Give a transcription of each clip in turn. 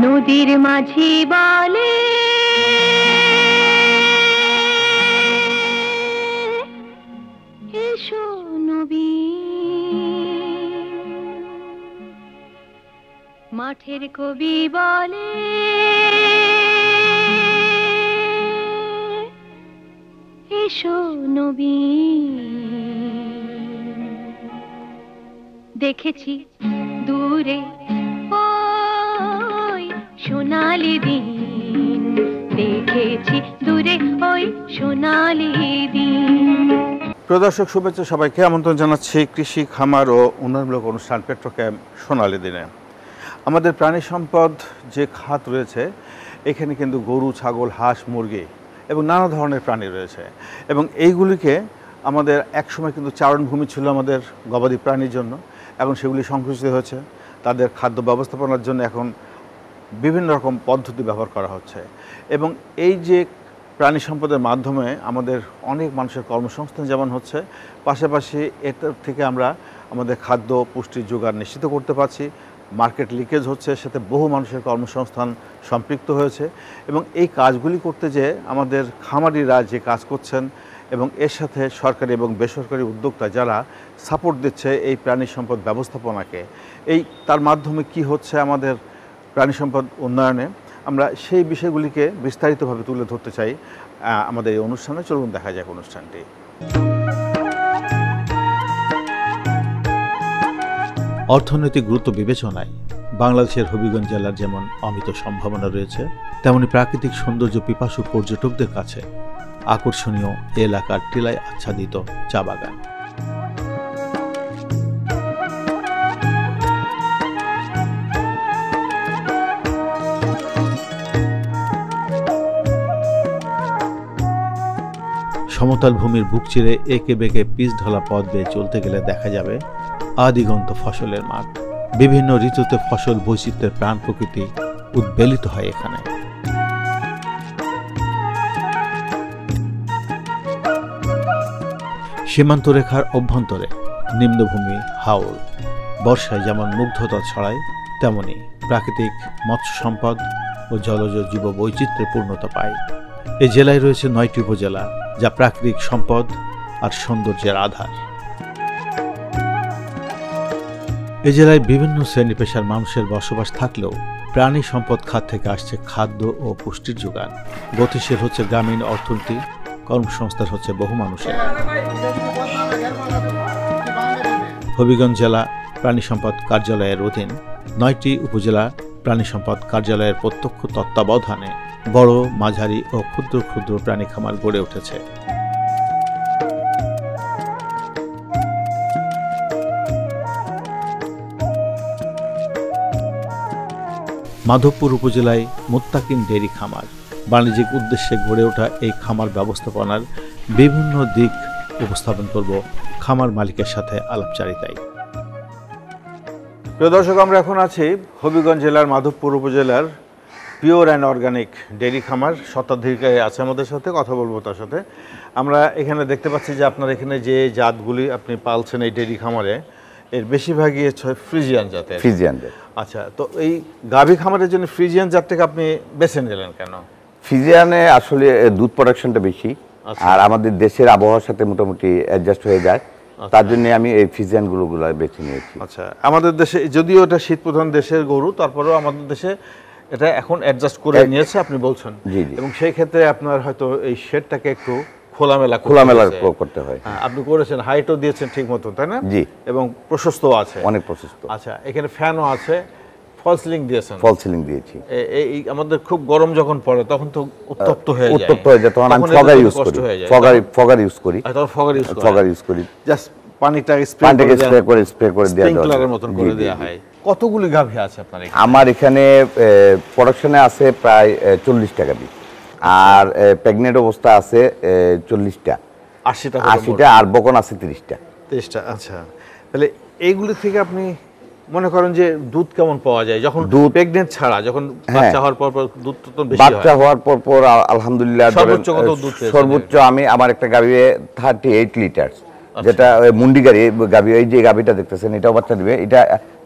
নদীর মাঝি বলে এসো নবী, মাঠের কবি বলে এসো নবী। দেখেছি দূরে ওই সোনালি দিন, দেখেছি দূরে ওই সোনালি দিন। প্রিয় দর্শক, শুভেচ্ছা সবাইকে, আমন্ত্রণ জানাচ্ছি কৃষি, খামার ও উন্নয়নমূলক অনুষ্ঠান পেট্রোক্যাম্প সোনালী দিনে। আমাদের প্রাণী সম্পদ যে খাত রয়েছে, এখানে কিন্তু গরু, ছাগল, হাঁস, মুরগি এবং নানা ধরনের প্রাণী রয়েছে, এবং এইগুলিকে আমাদের একসময় কিন্তু চারণভূমি ছিল আমাদের গবাদি প্রাণীর জন্য। এখন সেগুলি সংকুচিত হয়েছে, তাদের খাদ্য ব্যবস্থাপনার জন্য এখন বিভিন্ন রকম পদ্ধতি ব্যবহার করা হচ্ছে, এবং এই যে প্রাণী সম্পদের মাধ্যমে আমাদের অনেক মানুষের কর্মসংস্থান যেমন হচ্ছে, পাশাপাশি এটার থেকে আমরা আমাদের খাদ্য পুষ্টির যোগান নিশ্চিত করতে পারছি। মার্কেট লিকেজ হচ্ছে, সাথে বহু মানুষের কর্মসংস্থান সম্পৃক্ত হয়েছে, এবং এই কাজগুলি করতে যে আমাদের খামারিরা যে কাজ করছেন এবং এর সাথে সরকারি এবং বেসরকারি উদ্যোক্তা যারা সাপোর্ট দিচ্ছে এই প্রাণী সম্পদ ব্যবস্থাপনাকে, এই তার মাধ্যমে কি হচ্ছে আমাদের প্রাণী সম্পদ উন্নয়নে, আমরা সেই বিষয়গুলিকে বিস্তারিতভাবে তুলে ধরতে চাই আমাদের এই অনুষ্ঠানে। চলুন দেখা যাক অনুষ্ঠানটি। অর্থনৈতিক গুরুত্ব বিবেচনায় বাংলাদেশের হবিগঞ্জ জেলার যেমন অমিত সম্ভাবনা রয়েছে, তেমনি প্রাকৃতিক সৌন্দর্য পিপাসু পর্যটকদের কাছে আকর্ষণীয় এলাকার টিলায় আচ্ছাদিত চা বাগান। সমতল ভূমির বুক চিরে একে বেঁকে পিচ ঢালা পথ বেয়ে চলতে গেলে দেখা যাবে আদিগন্ত ফসলের মাঠ। বিভিন্ন ঋতুতে ফসল বৈচিত্র্যের প্রাণ প্রকৃতি উদ্বেলিত হয় এখানে। সীমান্ত রেখার অভ্যন্তরে নিম্নভূমি হাওর বর্ষায় যেমন মুগ্ধতা ছড়ায়, তেমনি প্রাকৃতিক মৎস্য সম্পদ ও জলজ জীব বৈচিত্র্যে পূর্ণতা পায়। এই জেলায় রয়েছে 9টি উপজেলা, যা প্রাকৃতিক সম্পদ আর সৌন্দর্যের আধার। এ জেলায় বিভিন্ন শ্রেণী পেশার মানুষের বসবাস থাকলেও প্রাণী সম্পদ খাত থেকে আসছে খাদ্য ও পুষ্টির যোগান। গতিশীল হচ্ছে গ্রামীণ অর্থনীতি, কর্মসংস্থান হচ্ছে বহু মানুষের। হবিগঞ্জ জেলা প্রাণী সম্পদ কার্যালয়ের অধীন 9টি উপজেলা প্রাণী সম্পদ কার্যালয়ের প্রত্যক্ষ তত্ত্বাবধানে বড়, মাঝারি ও ক্ষুদ্র ক্ষুদ্র প্রাণী খামার গড়ে উঠেছে। মাধবপুর উপজেলায় মুত্তাকিন ডেইরি খামার। বাণিজ্যিক উদ্দেশ্যে গড়ে ওঠা এই খামার ব্যবস্থাপনার বিভিন্ন দিক উপস্থাপন করব খামার মালিকের সাথে আলাপচারিতায়। প্রিয় দর্শক, আমরা এখন আছি হবিগঞ্জ জেলার মাধবপুর উপজেলার পিওর অ্যান্ড অর্গানিক ডেইরি খামার। শতাধিকারী আছে আমাদের সাথে, কথা বলবো তার সাথে। আমরা এখানে দেখতে পাচ্ছি যে আপনার এখানে যে জাতগুলি আপনি পালছেন এই ডেইরি খামারে, এর বেশিরভাগই হচ্ছে ফ্রিজিয়ান জাতের। ফ্রিজিয়ান জাত। আচ্ছা, তো এই গাভী খামারের জন্য ফ্রিজিয়ান জাতটাকে আপনি বেছে নিলেন কেন? ফ্রিজিয়ানে আসলে দুধ প্রোডাকশনটা বেশি, আর আমাদের দেশের আবহাওয়ার সাথে মোটামুটি অ্যাডজাস্ট হয়ে যায়, তার জন্য আমি এই ফ্রিজিয়ান গরুগুলো বেছে নিয়েছি। আচ্ছা, আমাদের দেশে যদিও এটা শীত প্রধান দেশের গরু, তারপরেও আমাদের দেশে এটা এখন অ্যাডজাস্ট করে নিয়েছে আপনি বলছেন। জি জি। এবং সেই ক্ষেত্রে আপনার হয়তো এই শেডটাকে একটু খোলামেলা করতে হয়। আপনি করেছেন, হাইটও দিয়েছেন ঠিক মতো, তাই না? জি। এবং প্রশস্তও আছে, অনেক প্রশস্ত। আচ্ছা, এখানে ফ্যানও আছে, ফল সিলিং দিয়েছেন? ফল সিলিং দিয়েছি। এই আমাদের খুব গরম যখন পড়ে তখন তো উত্তপ্ত হয়ে যায়, তখন আমি ফগার ইউজ করি। ফগার ইউজ করি। তখন ফগার ইউজ করি, জাস্ট পানিটা স্প্রে করে দেওয়া, স্প্রিংকলারের মতন করে দেওয়া হয়। কতগুলি গাভী আছে আপনার এখানে? আমার এখানে প্রোডাকশনে আছে প্রায় 40টা গাভী, আর প্রেগনেন্ট অবস্থা আছে 40টা, 80টা, আর বকন আছে 30টা। আচ্ছা, তাহলে এইগুলি থেকে আপনি মনে করেন যে দুধ কেমন পাওয়া যায় যখন প্রেগন্যান্ট ছাড়া, যখন বাচ্চা হওয়ার পর দুধ তো বেশি হয়? বাচ্চা হওয়ার পর আলহামদুলিল্লাহ সর্বোচ্চ আমি আমার একটা গাভী 38 লিটার, যেটা মুন্ডি গাভী, এই যে গাভীটা দেখতেছেন এটাও বাচ্চা দিবে, এটা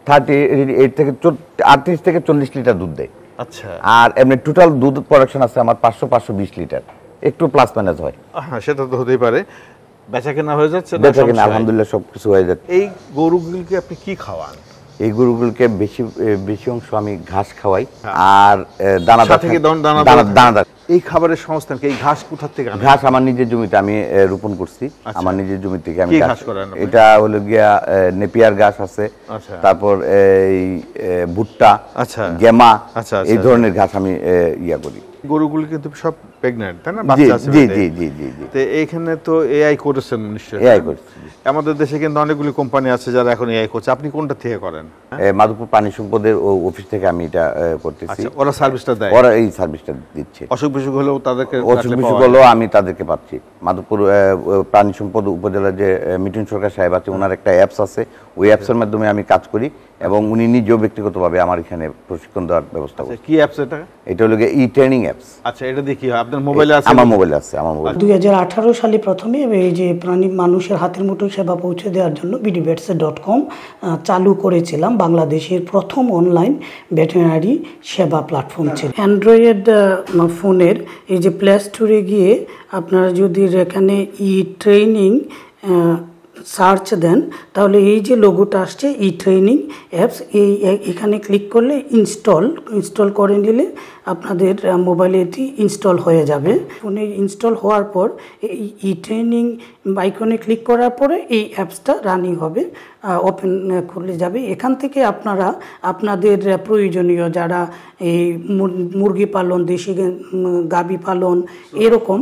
38 থেকে 40 লিটার দুধ দেয়। আচ্ছা। আর এমনি টোটাল দুধ প্রোডাকশন আছে আমার 500-520 লিটার, একটু প্লাস মাইনাস হয়। হ্যাঁ, সেটা তো হতেই পারে। বেচা কেনা হয়ে যাচ্ছে? বেচা কেনা আলহামদুলিল্লাহ সবকিছু হয়ে যাচ্ছে। এই গরুগুলোকে আপনি কি খাওয়ান? এই গরুগুলোকে বেশি অংশ আমি ঘাস খাওয়াই আর দানাদার থেকে দানাদার। এই খাবারের সংস্থান এই ঘাস কোথা থেকে আনেন? ঘাস আমার নিজের জমিতে আমি রোপণ করছি। আমার নিজের জমি থেকে আমি ঘাস করেন? এটা হলো গিয়া নেপিয়ার ঘাস আছে, তারপর এই ভুট্টা, গেমা, এই ধরনের ঘাস আমি ইয়া করি। গরুগুলো কিন্তু সব প্রেগন্যান্ট, তাই না? বাচ্চা আছে? জি জি জি জি জি। তো এইখানে তো এআই করেছেন নিশ্চয়ই? এআই করছি। আমাদের দেশে কিন্তু অনেকগুলো কোম্পানি আছে যারা এখন এআই করছে, আপনি কোনটা থেকে করেন? মাধবপুর প্রাণী সম্পদের অফিস থেকে আমি এটা করতেছি। ওরা সার্ভিসটা দেয়? ওরা এই সার্ভিসটা দিচ্ছে। অসুখ বিসুখ হলেও তাদেরকে, অসুখ বিসুখ হলেও আমি তাদেরকে পাচ্ছি। মাধবপুর প্রাণী সম্পদ উপজেলার যে মিঠুন সরকার সাহেব আছে, ওনার একটা অ্যাপস আছে, ওই অ্যাপসের মাধ্যমে আমি কাজ করি এবং উনি নিজেও ব্যক্তিগতভাবে আমার এখানে প্রশিক্ষণ দেওয়ার ব্যবস্থা করেন। কি অ্যাপস এটা? এটা হলো ই ট্রেনিং অ্যাপস। আচ্ছা, এটা দেখি আপনার মোবাইলে আছে? আমার মোবাইলে আছে। আমার মোবাইলে 2018 সালে প্রথমে এই যে প্রাণী মানুষের হাতের মুঠোয় সেবা পৌঁছে দেওয়ার জন্য bdvets.com চালু করেছিলাম। বাংলাদেশের প্রথম অনলাইন ভেটেরিনারি সেবা প্ল্যাটফর্ম ছিল। অ্যান্ড্রয়েড ফোনের এই যে প্লে স্টোরে গিয়ে আপনারা যদি এখানে ই ট্রেনিং সার্চ দেন তাহলে এই যে লোগোটা আসছে ই ট্রেনিং অ্যাপস, এখানে ক্লিক করলে ইনস্টল করে নিলে আপনাদের মোবাইলে এটি ইনস্টল হয়ে যাবে। ফোনে ইনস্টল হওয়ার পর এই ই ট্রেনিং আইকনে ক্লিক করার পরে এই অ্যাপসটা রানিং হবে, ওপেন খুলে যাবে। এখান থেকে আপনারা আপনাদের প্রয়োজনীয় যারা এই মুরগি পালন, দেশি গাভী পালন, এরকম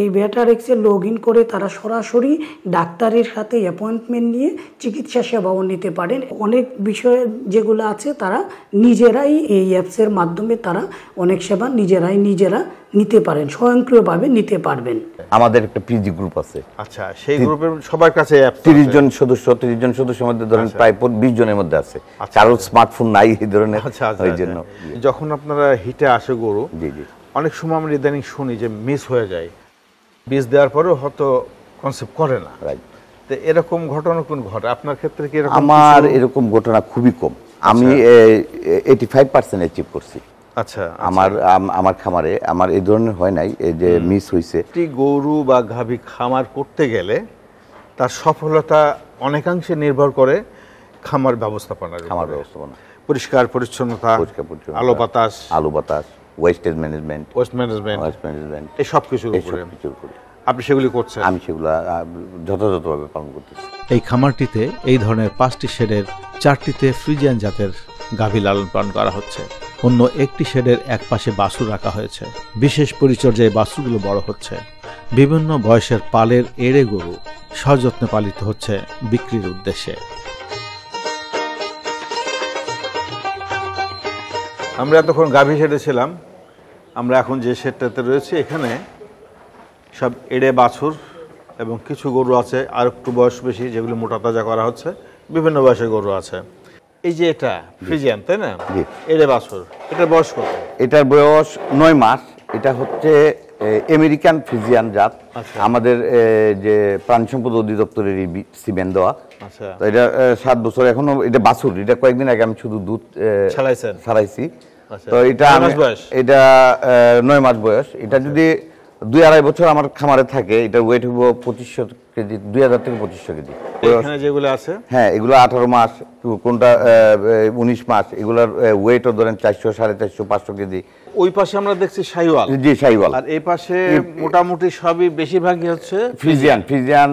এই ভেটারেক্সে লগ ইন করে তারা সরাসরি ডাক্তারের সাথে অ্যাপয়েন্টমেন্ট নিয়ে চিকিৎসা সেবাও নিতে পারেন। অনেক বিষয় যেগুলো আছে তারা নিজেরাই এই অ্যাপসের মাধ্যমে তারা অনেক সেবা নিজেরা নিতে পারেন, স্বয়ংক্রিয়ভাবে নিতে পারবেন। আমাদের একটা পিজি গ্রুপ আছে। আচ্ছা, সেই গ্রুপের সবার কাছে 30 জন সদস্যের মধ্যে ধরেন প্রায় 20 জনের মধ্যে আছে। কারোর স্মার্টফোন নাই এই ধরনের। ওই জন্য যখন আপনারা হিটে আসে গরু, অনেক সময় আমরা ইদানিং শুনি যে মিস হয়ে যায়, বীজ দেওয়ার পরেও হয়তো কনসেপ্ট করে না। তো এরকম ঘটনা কোন ঘটে আপনার ক্ষেত্রে? কি আমার এরকম ঘটনা খুবই কম। আমি 85% অ্যাচিভ করছি। আচ্ছা, আমার খামারে আমার এই ধরনের হয় নাই যে মিস হইছে। একটি গরু বা গাভী খামার করতে গেলে তার সফলতা অনেকাংশে নির্ভর করে খামার ব্যবস্থাপনা, পরিষ্কার পরিচ্ছন্নতা, আলো বাতাস, ওয়েস্ট ম্যানেজমেন্ট এই সব কিছুর উপরে আপনি সেগুলি করছেন? আমি সেগুলো যথাযথভাবে পালন করতেছি। এই খামারটিতে এই ধরনের 5টি শেডের 4টিতে ফ্রিজিয়ান জাতের গাভী লালন পালন করা হচ্ছে। অন্য একটি শেডের এক পাশে বাছুর রাখা হয়েছে। বিশেষ পরিচর্যায় বাছুরগুলো বড় হচ্ছে। বিভিন্ন বয়সের পালের এড়ে গরু সযত্নে পালিত হচ্ছে বিক্রির উদ্দেশ্যে। আমরা এতক্ষণ গাভী শেডে ছিলাম, আমরা এখন যে শেডটাতে রয়েছি এখানে সব এড়ে বাছুর এবং কিছু গরু আছে আর একটু বয়স বেশি, যেগুলো মোটা তাজা করা হচ্ছে। বিভিন্ন বয়সের গরু আছে। এই যে এটা ফ্রিজিয়ান, তাই না? এড়ে বাছুর, এটার বয়স কত? এটার বয়স 9 মাস। এটা হচ্ছে আমেরিকান ফ্রিজিয়ান জাত। আমাদের যে প্রাণী সম্পদ অধিদপ্তরের সিমেন্ট দেওয়া। তো এটা 7 বছর এখনো। এটা বাছুর, এটা কয়েকদিন আগে আমি শুধু দুধ ছাড়াইছি। তো এটা 9 মাস বয়স। এটা যদি 2-2.5 বছর আমার খামারে থাকে, এটা ওয়েট হবো 2500 কেজি, 2000 থেকে 2500 কেজি। এখানে যেগুলো আছে, হ্যাঁ, এগুলো 18 মাস, কোনটা 19 মাস। এগুলোর ওয়েটও ধরেন 400, 450, 500 কেজি। ওই পাশে আমরা দেখছি শাহিওয়াল। জি, শাহিওয়াল। আর এই পাশে মোটামুটি সবই বেশিরভাগই হচ্ছে ফ্রিজিয়ান।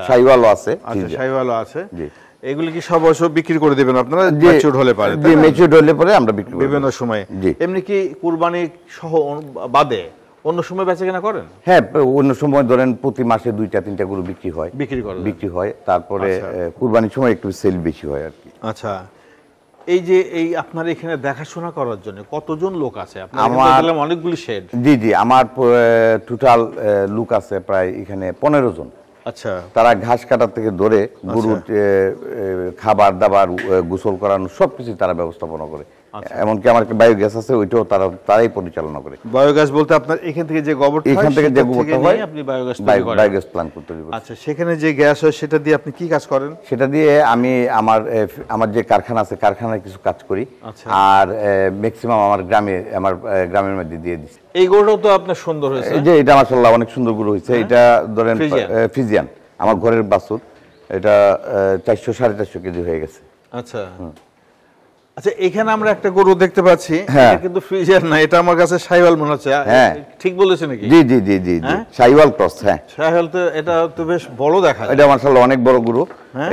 শাহিওয়ালও আছে। আচ্ছা, শাহিওয়ালও আছে। জি, এগুলো কি সব অবশ্য বিক্রি করে দিবেন আপনারা? ম্যাচিউরড হলে পারে? জি, ম্যাচিউরড হলে পরে আমরা বিক্রি করি বিভিন্ন সময়ে। এমনি কি কুরবানি সহ বাদে অন্য সময় বেচাকেনা করেন? হ্যাঁ, অন্য সময় ধরেন প্রতি মাসে 2-3টা গরু বিক্রি হয়। তারপরে কুরবানির সময় একটু সেল বেশি হয় আর কি। আচ্ছা, এই যে এই আপনার এখানে দেখাশোনা করার জন্য কতজন লোক আছে? আপনার অনেকগুলি শেড। জি, আমার টোটাল লোক আছে প্রায় এখানে 15 জন। আচ্ছা, তারা ঘাস কাটার থেকে ধরে গরুর খাবার দাবার, গোসল করানো সবকিছু তারা ব্যবস্থাপনা করে। এমনকি আমার একটা বায়োগ্যাস আছে, ওইটাও তারাই পরিচালনা করে। বায়োগ্যাস বলতে আপনার এখান থেকে যে গোবর এখান থেকে যে গোবরটা হয় আপনি বায়োগ্যাস প্ল্যান্ট করতে পারেন। আচ্ছা, সেখানে যে গ্যাস হয় সেটা দিয়ে আপনি কি কাজ করেন? সেটা দিয়ে আমি আমার যে কারখানা আছে, কারখানায় কিছু কাজ করি, আর ম্যাক্সিমাম আমার গ্রামের মধ্যে দিয়ে দিচ্ছি। এই গরুটাও তো আপনার সুন্দর হয়েছে। এই যে এটা মাশাআল্লাহ অনেক সুন্দর গরু হয়েছে। এটা ধরেন ফ্রিজিয়ান, আমার ঘরের বাছুর। এটা 400-450 কেজি হয়ে গেছে। আচ্ছা আচ্ছা, এখানে আমরা একটা গরু দেখতে পাচ্ছি, এটা কিন্তু ফ্রিজিয়ান না, এটা আমার কাছে শাহিওয়াল মনে হচ্ছে। হ্যাঁ, ঠিক বলেছে নাকি? জি জি জি জি, শাহিওয়াল ক্রস। হ্যাঁ, শাহিওয়াল তো এটা তো বেশ বড় দেখা যায়। এটা মাশাআল্লাহ অনেক বড় গরু।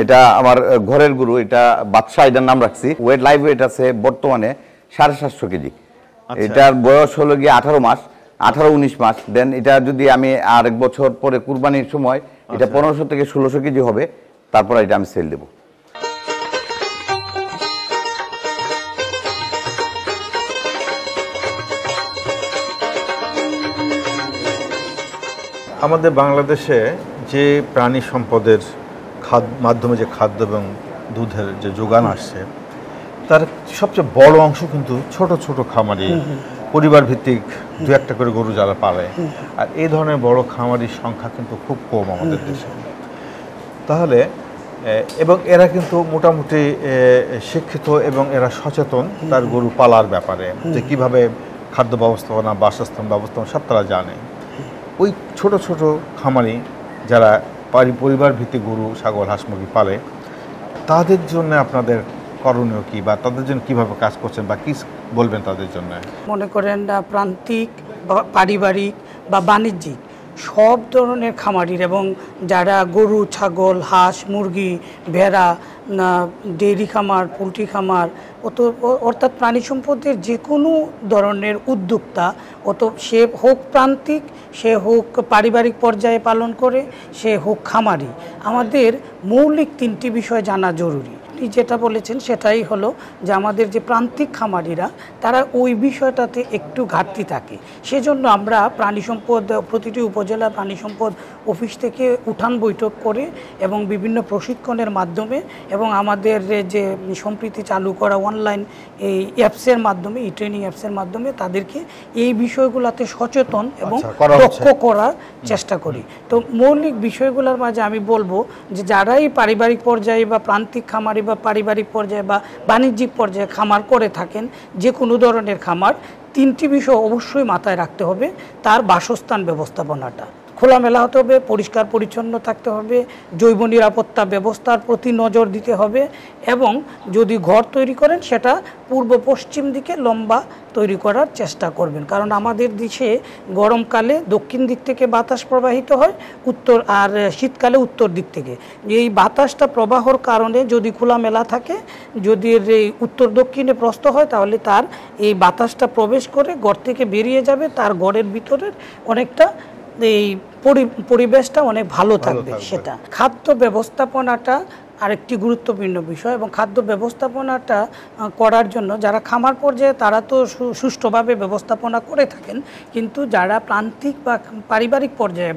এটা আমার ঘরের গরু, এটা বাদশা, এটার নাম রাখছি। ওয়েট লাইভ ওয়েট আছে বর্তমানে 750 কেজি। এটার বয়স হলো গিয়ে 18 মাস, 18-19 মাস। দেন এটা যদি আমি আর 1 বছর পরে কুরবানির সময় এটা 1500 থেকে 1600 কেজি হবে, তারপর এটা আমি সেল দেবো। আমাদের বাংলাদেশে যে প্রাণী সম্পদের মাধ্যমে যে খাদ্য এবং দুধের যে যোগান আসছে, তার সবচেয়ে বড় অংশ কিন্তু ছোট ছোট খামারি, পরিবার ভিত্তিক 2-1টা করে গরু যারা পালে। আর এই ধরনের বড় খামারির সংখ্যা কিন্তু খুব কম আমাদের দেশে। তাহলে এবং এরা কিন্তু মোটামুটি শিক্ষিত এবং এরা সচেতন তার গরু পালার ব্যাপারে, যে কীভাবে খাদ্য ব্যবস্থাপনা, বাসস্থান ব্যবস্থাপনা সব তারা জানে। ওই ছোট ছোট খামারি যারা পরিবার ভিত্তিক গরু, ছাগল, হাঁস, মুরগি পালে, তাদের জন্য আপনাদের করণীয় কি, বা তাদের জন্য কিভাবে কাজ করছেন, বা কি বলবেন তাদের জন্য? মনে করেন প্রান্তিক, পারিবারিক বা বাণিজ্যিক সব ধরনের খামারির, এবং যারা গরু, ছাগল, হাঁস, মুরগি, ভেড়া, ডেইরি খামার, পোলট্রি খামার, অর্থাৎ প্রাণী সম্পদের যে কোনো ধরনের উদ্যোক্তা, সে হোক প্রান্তিক, সে হোক পারিবারিক পর্যায়ে পালন করে, সে হোক খামারি, আমাদের মৌলিক 3টি বিষয় জানা জরুরি। যেটা বলেছেন সেটাই হলো যে আমাদের যে প্রান্তিক খামারিরা, তারা ওই বিষয়টাতে একটু ঘাটতি থাকে। সেজন্য আমরা প্রাণী সম্পদ, প্রতিটি উপজেলা প্রাণী সম্পদ অফিস থেকে উঠান বৈঠক করে এবং বিভিন্ন প্রশিক্ষণের মাধ্যমে এবং আমাদের যে সম্প্রতি চালু করা অনলাইন এই অ্যাপসের মাধ্যমে, এই ট্রেনিং অ্যাপসের মাধ্যমে তাদেরকে এই বিষয়গুলোতে সচেতন এবং দক্ষ করার চেষ্টা করি। তো মৌলিক বিষয়গুলোর মাঝে আমি বলবো যে যারাই পারিবারিক পর্যায়ে বা প্রান্তিক খামারি বা পারিবারিক পর্যায়ে বা বাণিজ্যিক পর্যায়ে খামার করে থাকেন, যে কোনো ধরনের খামার, 3টি বিষয় অবশ্যই মাথায় রাখতে হবে। তার বাসস্থান ব্যবস্থাপনাটা খোলামেলা হতে হবে, পরিষ্কার পরিচ্ছন্ন থাকতে হবে, জৈব নিরাপত্তা ব্যবস্থার প্রতি নজর দিতে হবে, এবং যদি ঘর তৈরি করেন সেটা পূর্ব পশ্চিম দিকে লম্বা তৈরি করার চেষ্টা করবেন। কারণ আমাদের দেশে গরমকালে দক্ষিণ দিক থেকে বাতাস প্রবাহিত হয়, আর শীতকালে উত্তর দিক থেকে। এই বাতাসটা প্রবাহর কারণে যদি খোলামেলা থাকে, যদি এই উত্তর দক্ষিণে প্রস্থ হয়, তাহলে তার এই বাতাসটা প্রবেশ করে ঘর থেকে বেরিয়ে যাবে, তার ঘরের ভিতরের অনেকটা এই পরিবেশটা অনেক ভালো থাকবে। সেটা খাদ্য ব্যবস্থাপনাটা আরেকটি গুরুত্বপূর্ণ বিষয়, এবং খাদ্য ব্যবস্থাপনাটা করার জন্য যারা খামার পর্যায়ে তারা তো সুষ্ঠুভাবে ব্যবস্থাপনা করে থাকেন, কিন্তু যারা প্রান্তিক বা পারিবারিক পর্যায়ে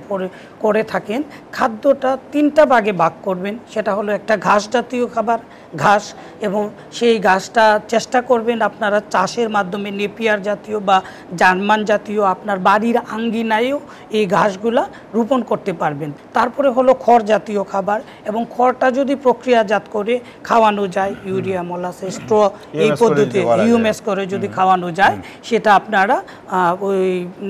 করে থাকেন, খাদ্যটা 3টা ভাগে ভাগ করবেন। সেটা হলো একটা ঘাস জাতীয় খাবার, ঘাস, এবং সেই ঘাসটা চেষ্টা করবেন আপনারা চাষের মাধ্যমে নেপিয়ার জাতীয় বা জার্মান জাতীয় আপনার বাড়ির আঙ্গিনায়ও এই ঘাসগুলা রোপণ করতে পারবেন। তারপরে হলো খড় জাতীয় খাবার, এবং খড়টা যদি প্রক্রিয়াজাত করে খাওয়ানো যায়, ইউরিয়া, মোলাসেস, স্ট্র, এই পদ্ধতি হিউমেস করে যদি খাওয়ানো যায়, সেটা আপনারা ওই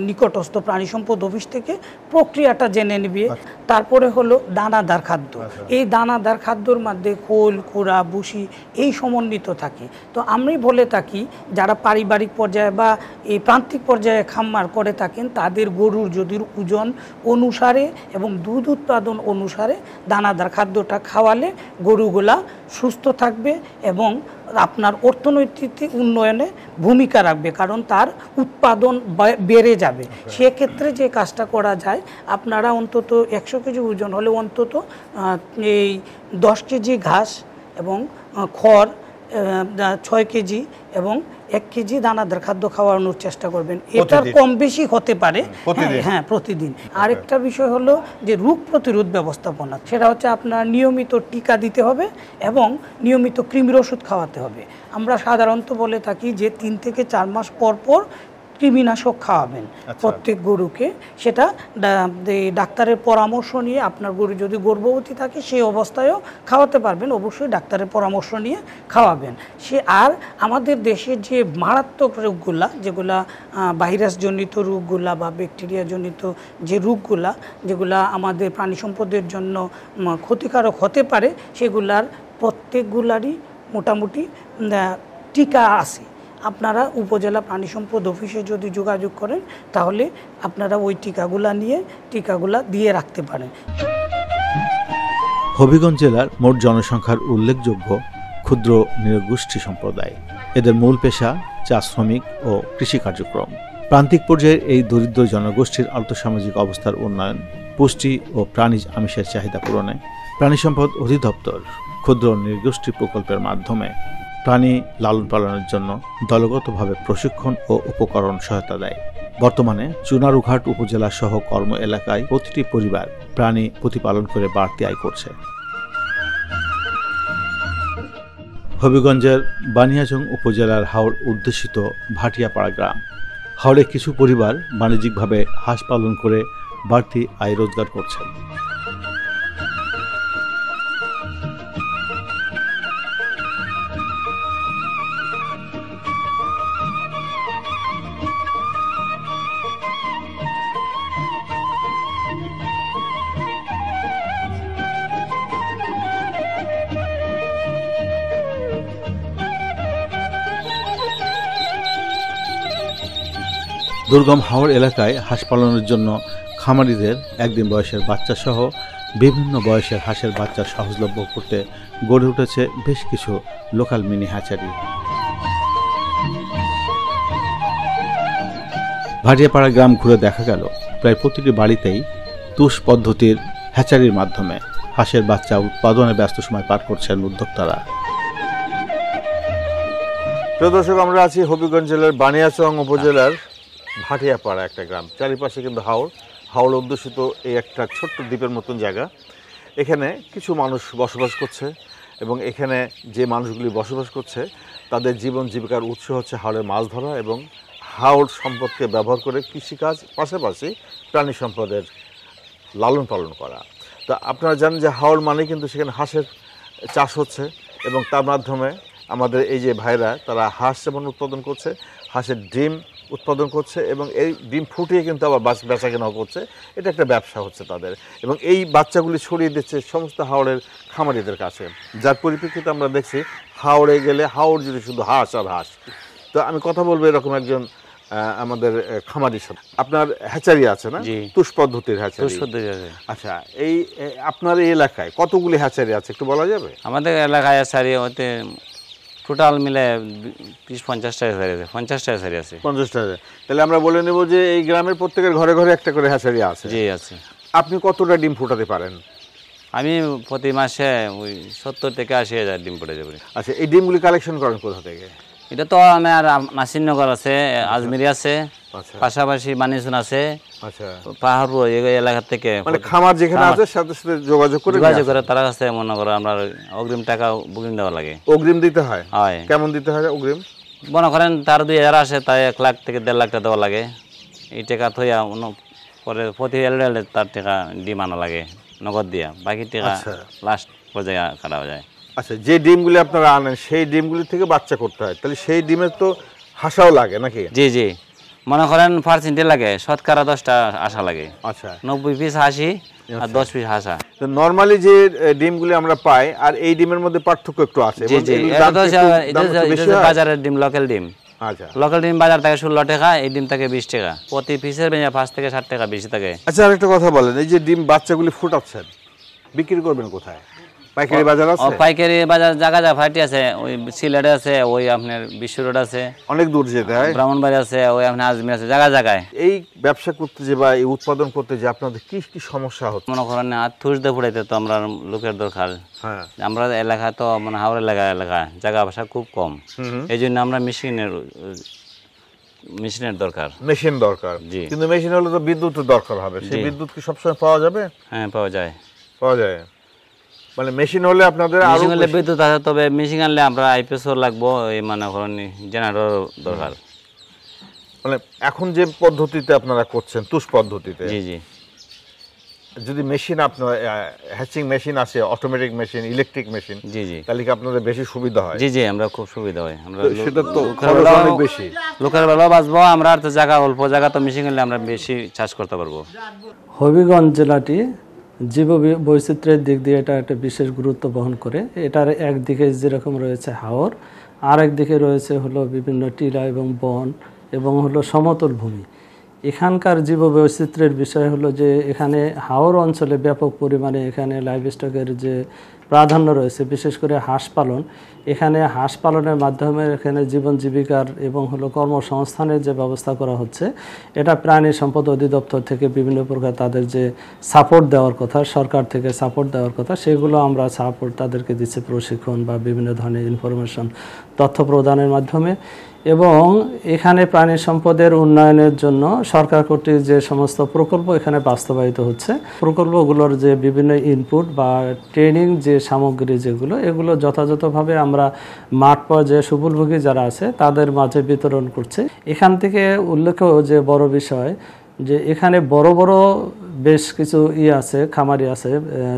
নিকটস্থ প্রাণী সম্পদ অফিস থেকে প্রক্রিয়াটা জেনে নেবে। তারপরে হলো দানাদার খাদ্য। এই দানাদার খাদ্যর মধ্যে খোল, কুড়া, ভুসি এই সমন্বিত থাকে। তো আমি বলে থাকি যারা পারিবারিক পর্যায়ে বা এই প্রান্তিক পর্যায়ে খামার করে থাকেন, তাদের গরুর যদি ওজন অনুসারে এবং দুধ উৎপাদন অনুসারে দানাদার খাদ্যটা খাওয়ালে গরুগুলা সুস্থ থাকবে এবং আপনার অর্থনৈতিক উন্নয়নে ভূমিকা রাখবে, কারণ তার উৎপাদন বেড়ে যাবে। সেক্ষেত্রে যে কাজটা করা যায়, আপনারা অন্তত 100 কেজি ওজন হলে অন্তত এই 10 কেজি ঘাস এবং খড় 6 কেজি এবং 1 কেজি দানাদার খাদ্য খাওয়ানোর চেষ্টা করবেন। এটার কম বেশি হতে পারে হ্যাঁ প্রতিদিন। আরেকটা বিষয় হলো যে রোগ প্রতিরোধ ব্যবস্থাপনা, সেটা হচ্ছে আপনার নিয়মিত টিকা দিতে হবে এবং নিয়মিত কৃমির ওষুধ খাওয়াতে হবে। আমরা সাধারণত বলে থাকি যে 3 থেকে 4 মাস পর পর কৃমিনাশক খাওয়াবেন প্রত্যেক গরুকে। সেটা ডাক্তারের পরামর্শ নিয়ে, আপনার গরু যদি গর্ভবতী থাকে সেই অবস্থায়ও খাওয়াতে পারবেন, অবশ্যই ডাক্তারের পরামর্শ নিয়ে খাওয়াবেন। আর আমাদের দেশে যে মারাত্মক রোগগুলা, যেগুলা ভাইরাসজনিত রোগগুলা বা ব্যাকটেরিয়াজনিত যে রোগগুলা, যেগুলা আমাদের প্রাণী সম্পদের জন্য ক্ষতিকারক হতে পারে, সেগুলার প্রত্যেকগুলারই মোটামুটি টিকা আছে। আপনারা উপজেলা প্রাণী সম্পদ অফিসে যদি যোগাযোগ করেন তাহলে আপনারা ওই টিকাগুলা দিয়ে রাখতে পারেন। হবিগঞ্জ জেলার মোট জনসংখ্যার উল্লেখযোগ্য ক্ষুদ্র নৃগোষ্ঠী সম্প্রদায়। এদের মূল পেশা চা শ্রমিক ও কৃষি কার্যক্রম। প্রান্তিক পর্যায়ের এই দরিদ্র জনগোষ্ঠীর আর্থসামাজিক অবস্থার উন্নয়ন, পুষ্টি ও প্রাণীজ আমিষের চাহিদা পূরণে প্রাণী সম্পদ অধিদপ্তর ক্ষুদ্র নৃগোষ্ঠী প্রকল্পের মাধ্যমে প্রাণী লালন পালনের জন্য দলগতভাবে প্রশিক্ষণ ও উপকরণ সহায়তা দেয়। বর্তমানে চুনারুঘাট উপজেলা সহ কর্ম এলাকায় প্রতিটি পরিবার প্রাণী প্রতিপালন করে বাড়তি আয় করছে। হবিগঞ্জের বানিয়াচং উপজেলার হাওড় অধ্যুষিত ভাটিয়াপাড়া গ্রাম। হাওড়ে কিছু পরিবার বাণিজ্যিকভাবে হাঁস পালন করে বাড়তি আয় রোজগার করছেন। দুর্গম হাওড় এলাকায় হাঁস পালনের জন্য খামারিদের একদিন বয়সের বাচ্চা সহ বিভিন্ন বয়সের হাঁসের বাচ্চা সহজলভ্য করতে গড়ে উঠেছে বেশ কিছু লোকাল মিনি হ্যাচারি। ভাটিয়াপাড়া গ্রাম ঘুরে দেখা গেল প্রায় প্রতিটি বাড়িতেই তুষ পদ্ধতির হ্যাচারির মাধ্যমে হাঁসের বাচ্চা উৎপাদনে ব্যস্ত সময় পার করছেন উদ্যোক্তারা। প্রিয় দর্শক, আমরা আছি হবিগঞ্জ জেলার বানিয়াচং উপজেলার ভাটিয়াপাড়া একটা গ্রাম। চারিপাশে কিন্তু হাওড় অধ্যুষিত এই একটা ছোট্ট দ্বীপের মতন জায়গা। এখানে কিছু মানুষ বসবাস করছে এবং এখানে যে মানুষগুলি বসবাস করছে তাদের জীবন জীবিকার উৎস হচ্ছে হাওড়ে মাছ ধরা এবং হাওড় সম্পদকে ব্যবহার করে কৃষিকাজ, পাশাপাশি প্রাণী সম্পদের লালন পালন করা। তো আপনারা জানেন যে হাওড় মানে কিন্তু সেখানে হাঁসের চাষ হচ্ছে এবং তার মাধ্যমে আমাদের এই যে ভাইরা তারা হাঁস যেমন উৎপাদন করছে, হাঁসের ডিম উৎপাদন করছে এবং এই ডিম ফুটিয়ে কিন্তু আবার বেচা কেনাও করছে। এটা একটা ব্যবসা হচ্ছে তাদের এবং এই বাচ্চাগুলি ছড়িয়ে দিচ্ছে সমস্ত হাওড়ের খামারিদের কাছে, যার পরিপ্রেক্ষিতে আমরা দেখছি হাওড়ে গেলে হাওড় জুড়ে শুধু হাঁস আর হাঁস। তো আমি কথা বলবো এরকম একজন আমাদের খামারির সাথে। আপনার হ্যাচারি আছে না? তুষ পদ্ধতির হ্যাচারি। আচ্ছা, এই আপনার এই এলাকায় কতগুলি হ্যাচারি আছে একটু বলা যাবে? আমাদের এলাকায় হ্যাচারি হতে টোটাল মিলে 20-50টা হ্যাচারি আছে। 50টা হ্যাচারি আছে। 50টা। তাহলে আমরা বলে নেব যে এই গ্রামের প্রত্যেকের ঘরে ঘরে একটা করে হ্যাচারি আছে। জি আছে। আপনি কতটা ডিম ফুটাতে পারেন? আমি প্রতি মাসে ওই 70 থেকে 80 হাজার ডিম ফুটাতে পারি। আচ্ছা, এই ডিমগুলি কালেকশন করেন কোথা থেকে? এটা তো আমার নাসিরনগর আছে, আজমিরি আছে, পাশাপাশি বানিয়াচং আছে। আচ্ছা, পাহাড়পুর এই এলাকা থেকে মানে খামার যেখানে আছে সাথে সাথে যোগাযোগ করে তার কাছে মনে করো আমরা অগ্রিম টাকা বুকিং দেওয়া লাগে। অগ্রিম দিতে হয়? হয়। কেমন দিতে হয় অগ্রিম? মনে করেন তার 2000 আসে, তাই 1 লাখ থেকে 1.5 লাখ টাকা দেওয়া লাগে। এই টাকা থইয়া পরে প্রতি এলে তার টাকা ডিম আনা লাগে নগদ দিয়া, বাকি টাকা লাস্ট পর্যায়ে কাটা যায়। আচ্ছা, যে ডিমগুলি আপনারা আনেন সেই ডিমগুলি থেকে বাচ্চা করতে হয়, তাহলে সেই ডিমের তো হাসাও লাগে নাকি? জি জি, মনে করেন পার্সেন্টে লাগে, শতকরা 10টা আশা লাগে। আচ্ছা, 90 পিস হাসি আর 10 পিস হাসা। তো নরমালি যে ডিমগুলি আমরা পাই আর এই ডিমের মধ্যে পার্থক্য একটু আছে। জি জি, বাজারের ডিম, লোকাল ডিম। আচ্ছা, লোকাল ডিম বাজার থেকে 16 টাকা, এই ডিম থেকে 20 টাকা প্রতি পিসের, 5 থেকে 7 টাকা বেশি থাকে। আচ্ছা, আরেকটা কথা বলেন, এই যে ডিম বাচ্চাগুলি ফুটাচ্ছেন বিক্রি করবেন কোথায়? পাইকারি বাজার আছে? পাইকারি বাজার জায়গা জায়গা ফাটি আছে, ওই সিলেটে আছে, ওই আপনার বিশ্ব রোড আছে, অনেক দূর যেতে হয়। ব্রাহ্মণবাড়ি আছে, ওই আপনার আজমির আছে, জায়গা জায়গায়। এই ব্যবসা করতে যে বা এই উৎপাদন করতে যে আপনাদের কি কি সমস্যা হচ্ছে? মনে করেন থুস দিয়ে ফুটাইতে তো আমরা লোকের দরকার। হ্যাঁ, আমরা এলাকা তো মানে হাওড় এলাকা জায়গা ভাষা খুব কম, এই জন্য আমরা মেশিনের দরকার। মেশিন দরকার, কিন্তু মেশিন হলে তো বিদ্যুতের দরকার হবে, সেই বিদ্যুৎ কি সবসময় পাওয়া যাবে? হ্যাঁ, পাওয়া যায়। মানে মেশিন হলে আপনাদের আরো মেশিন হলে বিদ্যুৎ আছে, তবে মেশিন আনলে আমরা আইপিএসও লাগবো, এই মানে করেন জেনারেটর দরকার। মানে এখন যে পদ্ধতিতে আপনারা করছেন তুষ পদ্ধতিতে, জি জি, যদি মেশিন আপনার হ্যাচিং মেশিন আছে, অটোমেটিক মেশিন, ইলেকট্রিক মেশিন, জি জি, তাহলে কি আপনাদের বেশি সুবিধা হয়? জি জি, আমরা খুব সুবিধা হয়। আমরা সেটা তো খরচ অনেক বেশি, লোকের বেলাও বাঁচবো, আমরা আর তো জায়গা অল্প জায়গা, তো মেশিন হলে আমরা বেশি চাষ করতে পারবো। হবিগঞ্জ জেলাটি জীব বৈচিত্র্যের দিক দিয়ে এটা একটা বিশেষ গুরুত্ব বহন করে। এটার একদিকে যেরকম রয়েছে হাওর, আর একদিকে রয়েছে হলো বিভিন্ন টিলা এবং বন এবং হলো সমতল ভূমি। এখানকার জীব বৈচিত্র্যের বিষয় হলো যে এখানে হাওর অঞ্চলে ব্যাপক পরিমাণে এখানে লাইভ স্টকের যে প্রাধান্য রয়েছে, বিশেষ করে হাঁস পালন। এখানে হাঁস পালনের মাধ্যমে এখানে জীবন জীবিকার এবং হলো কর্মসংস্থানের যে ব্যবস্থা করা হচ্ছে, এটা প্রাণী সম্পদ অধিদপ্তর থেকে বিভিন্ন প্রকার তাদের যে সাপোর্ট দেওয়ার কথা, সরকার থেকে সাপোর্ট দেওয়ার কথা, সেগুলো আমরা সাপোর্ট তাদেরকে দিচ্ছি, প্রশিক্ষণ বা বিভিন্ন ধরনের ইনফরমেশন তথ্য প্রদানের মাধ্যমে। এবং এখানে প্রাণী সম্পদের উন্নয়নের জন্য সরকার কর্তৃক যে সমস্ত প্রকল্প এখানে বাস্তবায়িত হচ্ছে, প্রকল্পগুলোর যে বিভিন্ন ইনপুট বা ট্রেনিং যে সামগ্রী যেগুলো, এগুলো যথাযথভাবে আমরা মাঠ পর্যায়ে সুফলভোগী যারা আছে তাদের মাঝে বিতরণ করছে। এখান থেকে উল্লেখ্য যে বড় বিষয়, যে এখানে বড় বড় বেশ কিছু আছে, খামারি আছে,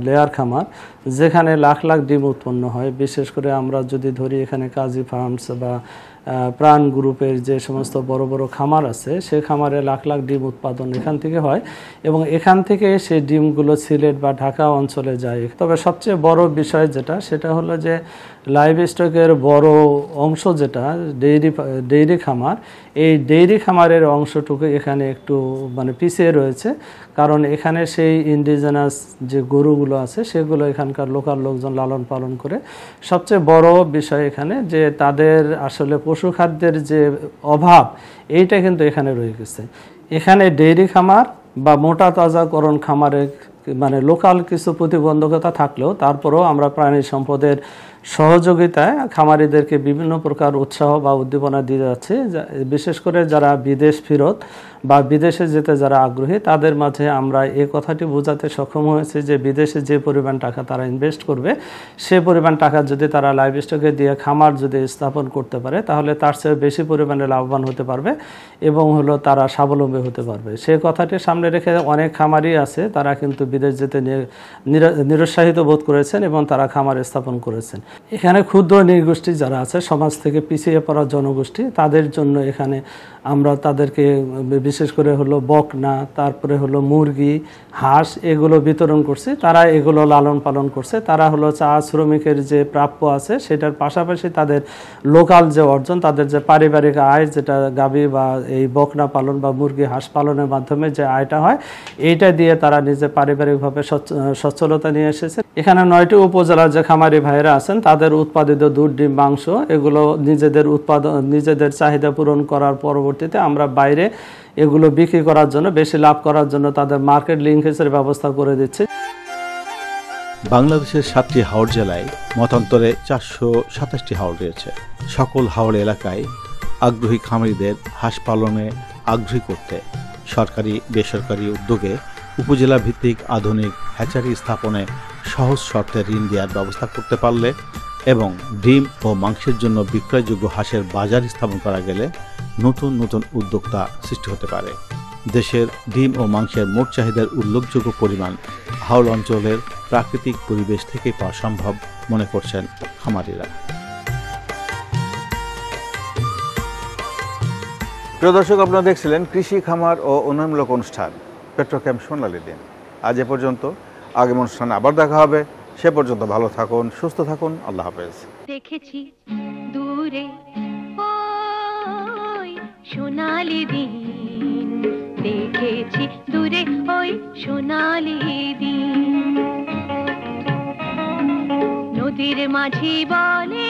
লেয়ার খামার, যেখানে লাখ লাখ ডিম উৎপন্ন হয়। বিশেষ করে আমরা যদি ধরি এখানে কাজী ফার্মস বা প্রাণ গ্রুপের যে সমস্ত বড় বড় খামার আছে, সে খামারে লাখ লাখ ডিম উৎপাদন এখান থেকে হয় এবং এখান থেকে সেই ডিমগুলো সিলেট বা ঢাকা অঞ্চলে যায়। তবে সবচেয়ে বড় বিষয় যেটা, সেটা হলো যে লাইভ স্টকের বড় অংশ যেটা ডেইরি খামার, এই ডেইরি খামারের অংশটুকু এখানে একটু মানে পিছিয়ে রয়েছে, কারণ এখানে সেই ইন্ডিজেনাস যে গরুগুলো আছে সেগুলো এখানকার লোকাল লোকজন লালন পালন করে। সবচেয়ে বড় বিষয় এখানে যে তাদের আসলে পশু খাদ্যের যে অভাব, এইটা কিন্তু এখানে রয়ে গেছে। এখানে ডেইরি খামার বা মোটা তাজাকরণ খামারে মানে লোকাল কিছু প্রতিবন্ধকতা থাকলেও তারপরেও আমরা প্রাণী সম্পদের সহযোগিতায় খামারিদেরকে বিভিন্ন প্রকার উৎসাহ বা উদ্দীপনা দিয়ে যাচ্ছে। বিশেষ করে যারা বিদেশ ফেরত বা বিদেশে যেতে যারা আগ্রহী, তাদের মাঝে আমরা এই কথাটি বোঝাতে সক্ষম হয়েছি যে বিদেশে যে পরিমাণ টাকা তারা ইনভেস্ট করবে, সে পরিমাণ টাকা যদি তারা লাইভ স্টকে দিয়ে খামার যদি স্থাপন করতে পারে, তাহলে তার চেয়ে বেশি পরিমাণে লাভবান হতে পারবে এবং হলো তারা স্বাবলম্বী হতে পারবে। সেই কথাটি সামনে রেখে অনেক খামারই আছে, তারা কিন্তু বিদেশ যেতে নিরুৎসাহিত বোধ করেছেন এবং তারা খামার স্থাপন করেছেন। এখানে ক্ষুদ্র নৃগোষ্ঠী যারা আছে, সমাজ থেকে পিছিয়ে পড়া জনগোষ্ঠী, তাদের জন্য এখানে আমরা তাদেরকে বিশেষ করে হলো বকনা, তারপরে হলো মুরগি, হাঁস, এগুলো বিতরণ করছি। তারা এগুলো লালন পালন করছে। তারা হলো চা শ্রমিকের যে প্রাপ্য আছে সেটার পাশাপাশি তাদের লোকাল যে অর্জন, তাদের যে পারিবারিক আয়, যেটা গাভী বা এই বকনা পালন বা মুরগি হাঁস পালনের মাধ্যমে যে আয়টা হয়, এইটা দিয়ে তারা নিজে পারিবারিকভাবে সচ্ছলতা নিয়ে এসেছে। এখানে 9টি উপজেলার যে খামারি ভাইরা আছেন, তাদের উৎপাদিত দুধ, ডিম, মাংস, এগুলো নিজেদের চাহিদা পূরণ করার পরবর্তীতে আমরা বাইরে এগুলো বিক্রি করার জন্য, বেশি লাভ করার জন্য তাদের মার্কেট লিঙ্কেজের ব্যবস্থা করে দিচ্ছে। বাংলাদেশের 7টি হাওড় জেলায় মতান্তরে 427টি হাওড় রয়েছে। সকল হাওড় এলাকায় আগ্রহী খামারিদের হাঁস পালনে আগ্রহী করতে সরকারি বেসরকারি উদ্যোগে উপজেলা ভিত্তিক আধুনিক হ্যাচারি স্থাপনে সহজ শর্তে ঋণ দেওয়ার ব্যবস্থা করতে পারলে এবং ডিম ও মাংসের জন্য বিক্রয়যোগ্য হাঁসের বাজার স্থাপন করা গেলে নতুন নতুন উদ্যোক্তা সৃষ্টি হতে পারে। দেশের ডিম ও মাংসের মোট চাহিদার উল্লেখযোগ্য পরিমাণ হাওড় অঞ্চলের প্রাকৃতিক পরিবেশ থেকে পাওয়া সম্ভব মনে করছেন খামারিরা। প্রিয় দর্শক, আপনারা দেখছিলেন কৃষি, খামার ও উন্নয়নমূলক অনুষ্ঠান পেট্রোক্যাম্প সোনালী দিন। আজ এ পর্যন্ত, আগামী অনুষ্ঠানে আবার দেখা হবে। সে পর্যন্ত ভালো থাকুন, সুস্থ থাকুন। আল্লাহ হাফেজ। দেখেছি দূরে ওই সোনালি দিন, দেখেছি দূরে ওই সোনালি দিন। পীর মাঝি বলে